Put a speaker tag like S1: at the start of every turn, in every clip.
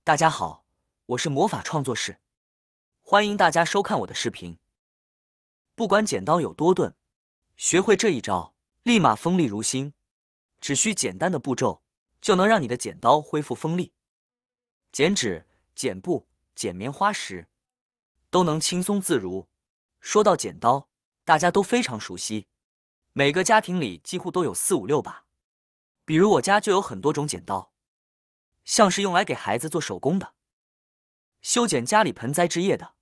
S1: 大家好，我是魔法创作室，欢迎大家收看我的视频。不管剪刀有多钝，学会这一招，立马锋利如新。只需简单的步骤，就能让你的剪刀恢复锋利。剪纸、剪布、剪棉花时，都能轻松自如。说到剪刀，大家都非常熟悉，每个家庭里几乎都有4、5、6把。比如我家就有很多种剪刀，像是用来给孩子做手工的，修剪家里盆栽枝叶的，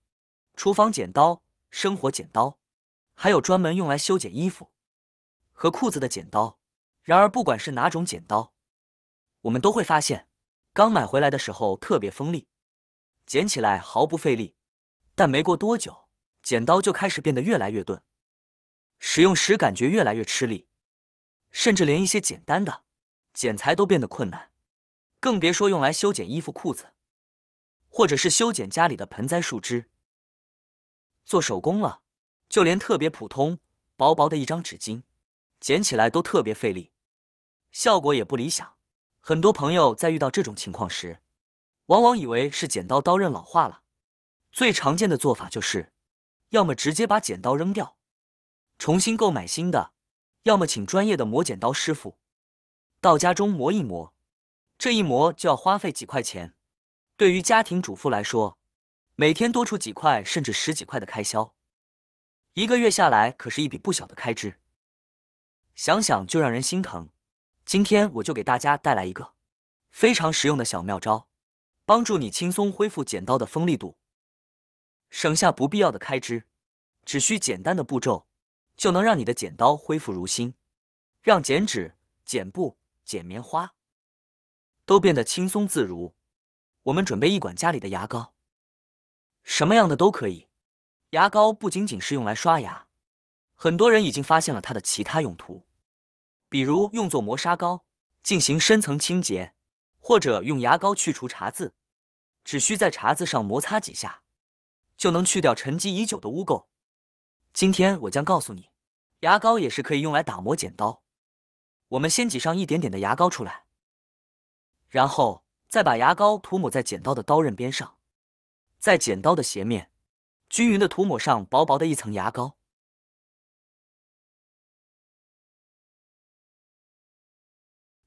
S1: 厨房剪刀、生活剪刀，还有专门用来修剪衣服和裤子的剪刀。然而，不管是哪种剪刀，我们都会发现，刚买回来的时候特别锋利，剪起来毫不费力，但没过多久，剪刀就开始变得越来越钝，使用时感觉越来越吃力，甚至连一些简单的剪裁都变得困难，更别说用来修剪衣服、裤子，或者是修剪家里的盆栽、树枝。做手工了，就连特别普通、薄薄的一张纸巾，剪起来都特别费力，效果也不理想。很多朋友在遇到这种情况时，往往以为是剪刀刀刃老化了。最常见的做法就是，要么直接把剪刀扔掉，重新购买新的，要么请专业的磨剪刀师傅到家中磨一磨，这一磨就要花费几块钱。对于家庭主妇来说，每天多出几块甚至10几块的开销，一个月下来可是一笔不小的开支，想想就让人心疼。今天我就给大家带来一个非常实用的小妙招，帮助你轻松恢复剪刀的锋利度，省下不必要的开支。只需简单的步骤，就能让你的剪刀恢复如新，让剪纸、剪布、剪棉花都变得轻松自如。我们准备一管家里的牙膏，什么样的都可以。牙膏不仅仅是用来刷牙，很多人已经发现了它的其他用途，比如用作磨砂膏，进行深层清洁，或者用牙膏去除茶渍。只需在茶渍上摩擦几下，就能去掉沉积已久的污垢。今天我将告诉你，牙膏也是可以用来打磨剪刀。我们先挤上一点点的牙膏出来，然后再把牙膏涂抹在剪刀的刀刃边上，在剪刀的斜面均匀地涂抹上薄薄的一层牙膏。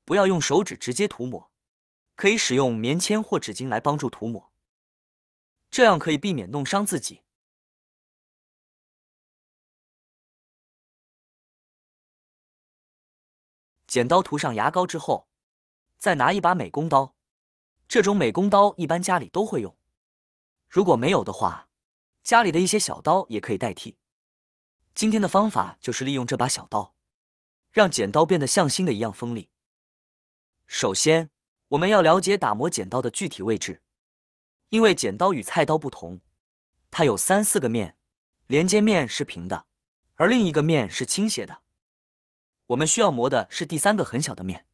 S1: 不要用手指直接涂抹，可以使用棉签或纸巾来帮助涂抹，这样可以避免弄伤自己。剪刀涂上牙膏之后，再拿一把美工刀，这种美工刀一般家里都会用，如果没有的话，家里的一些小刀也可以代替。今天的方法就是利用这把小刀，让剪刀变得像新的一样锋利。首先，我们要了解打磨剪刀的具体位置，因为剪刀与菜刀不同，它有3、4个面，连接面是平的，而另一个面是倾斜的。我们需要磨的是第3个很小的面，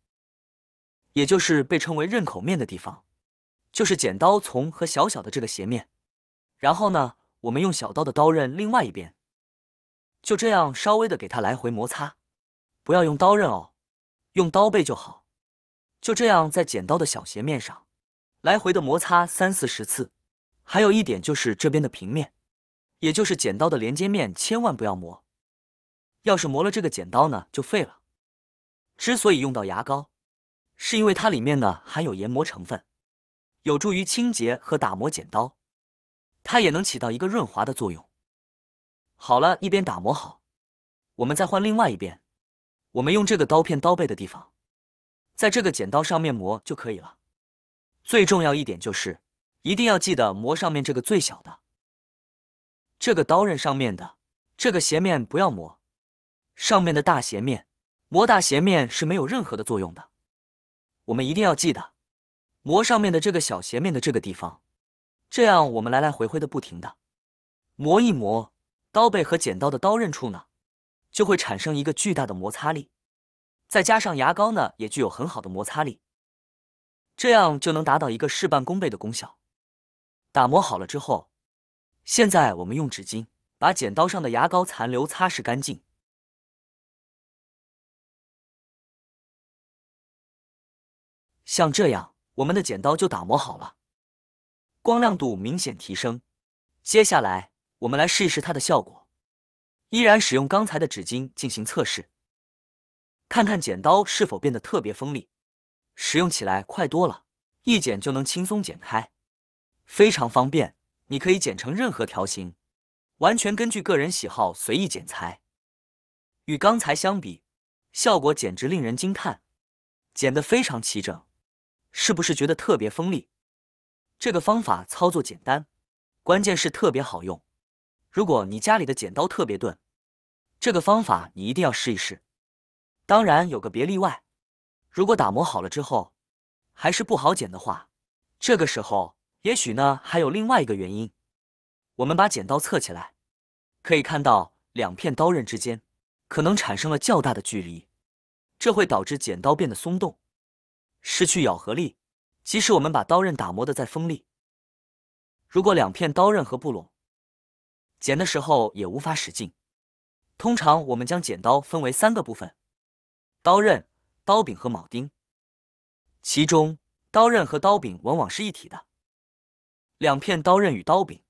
S1: 也就是被称为刃口面的地方，就是剪刀从和小小的这个斜面。然后呢，我们用小刀的刀刃另外一边，就这样稍微的给它来回摩擦，不要用刀刃哦，用刀背就好。就这样在剪刀的小斜面上来回的摩擦3、40次。还有一点就是这边的平面，也就是剪刀的连接面，千万不要磨，要是磨了这个剪刀呢就废了。之所以用到牙膏，是因为它里面呢含有研磨成分，有助于清洁和打磨剪刀，它也能起到一个润滑的作用。好了，一边打磨好，我们再换另外一边，我们用这个刀片刀背的地方，在这个剪刀上面磨就可以了。最重要一点就是，一定要记得磨上面这个最小的，这个刀刃上面的这个斜面不要磨，上面的大斜面，磨大斜面是没有任何的作用的。我们一定要记得，磨上面的这个小斜面的这个地方，这样我们来来回回的不停的磨一磨，刀背和剪刀的刀刃处呢，就会产生一个巨大的摩擦力，再加上牙膏呢，也具有很好的摩擦力，这样就能达到一个事半功倍的功效。打磨好了之后，现在我们用纸巾把剪刀上的牙膏残留擦拭干净。像这样，我们的剪刀就打磨好了。光亮度明显提升。接下来，我们来试一试它的效果。依然使用刚才的纸巾进行测试，看看剪刀是否变得特别锋利，使用起来快多了，一剪就能轻松剪开，非常方便。你可以剪成任何条形，完全根据个人喜好随意剪裁。与刚才相比，效果简直令人惊叹，剪得非常齐整，是不是觉得特别锋利？这个方法操作简单，关键是特别好用。如果你家里的剪刀特别钝，这个方法你一定要试一试。当然有个别例外，如果打磨好了之后还是不好剪的话，这个时候也许呢还有另外一个原因。我们把剪刀侧起来，可以看到两片刀刃之间可能产生了较大的距离，这会导致剪刀变得松动，失去咬合力，即使我们把刀刃打磨得再锋利，如果两片刀刃合不拢，剪的时候也无法使劲。通常我们将剪刀分为3个部分：刀刃、刀柄和铆钉，其中刀刃和刀柄往往是一体的。两片刀刃与刀柄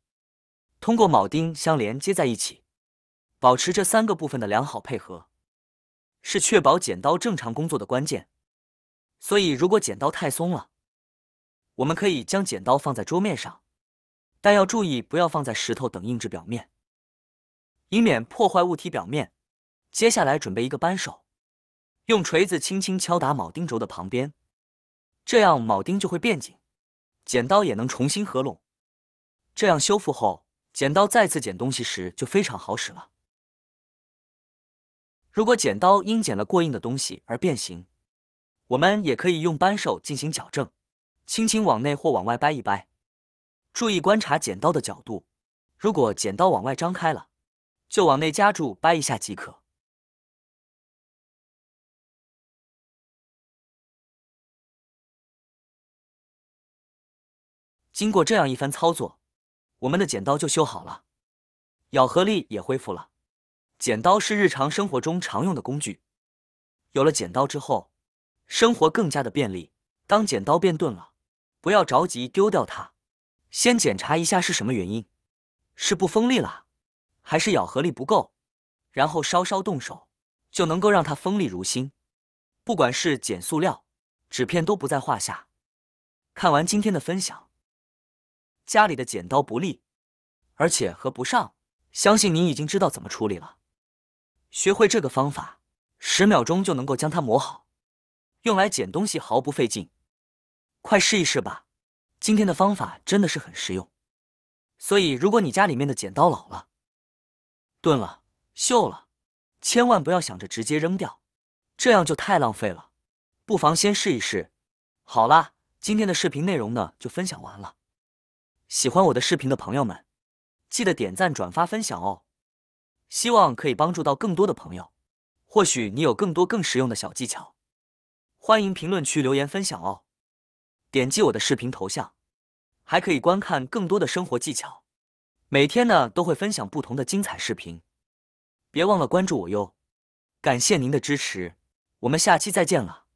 S1: 通过铆钉相连接在一起，保持这3个部分的良好配合，是确保剪刀正常工作的关键。所以如果剪刀太松了，我们可以将剪刀放在桌面上，但要注意不要放在石头等硬质表面，以免破坏物体表面。接下来准备一个扳手，用锤子轻轻敲打铆钉轴的旁边，这样铆钉就会变紧，剪刀也能重新合拢。这样修复后，剪刀再次剪东西时就非常好使了。如果剪刀因剪了过硬的东西而变形，我们也可以用扳手进行矫正，轻轻往内或往外掰一掰，注意观察剪刀的角度，如果剪刀往外张开了，就往内夹住掰一下即可。经过这样一番操作，我们的剪刀就修好了，咬合力也恢复了。剪刀是日常生活中常用的工具，有了剪刀之后，生活更加的便利。当剪刀变钝了，不要着急丢掉它，先检查一下是什么原因，是不锋利了，还是咬合力不够，然后稍稍动手，就能够让它锋利如新。不管是剪塑料、纸片都不在话下。看完今天的分享，家里的剪刀不利，而且合不上，相信您已经知道怎么处理了。学会这个方法，10秒钟就能够将它磨好，用来剪东西毫不费劲。快试一试吧，今天的方法真的是很实用。所以如果你家里面的剪刀老了、钝了、锈了，千万不要想着直接扔掉，这样就太浪费了，不妨先试一试。好啦，今天的视频内容呢就分享完了。喜欢我的视频的朋友们，记得点赞、转发、分享哦。希望可以帮助到更多的朋友，或许你有更多更实用的小技巧，欢迎评论区留言分享哦。点击我的视频头像，还可以观看更多的生活技巧。每天呢都会分享不同的精彩视频，别忘了关注我哟。感谢您的支持，我们下期再见了。